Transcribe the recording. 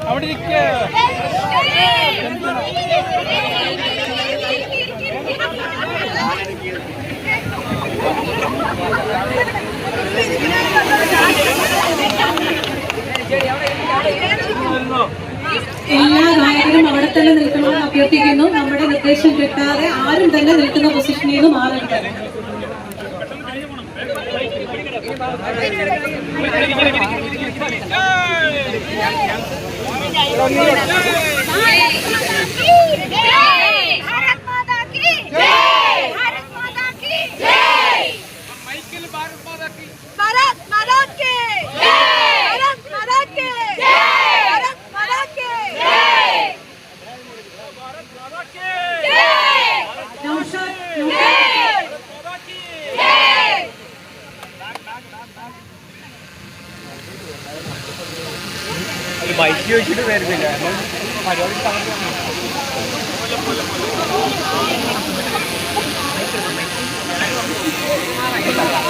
അവിടെ എല്ലാ ഗായകരും അവിടെ തന്നെ നിൽക്കണമെന്ന് അഭ്യർത്ഥിക്കുന്നു. നമ്മുടെ നിർദ്ദേശം കിട്ടാതെ ആരും തന്നെ നിൽക്കുന്ന പൊസിഷനിൽ നിന്ന് മാറരുത്. ബൈക്ക് ചോദിച്ചിട്ട് വരുന്നില്ല പരിപാടി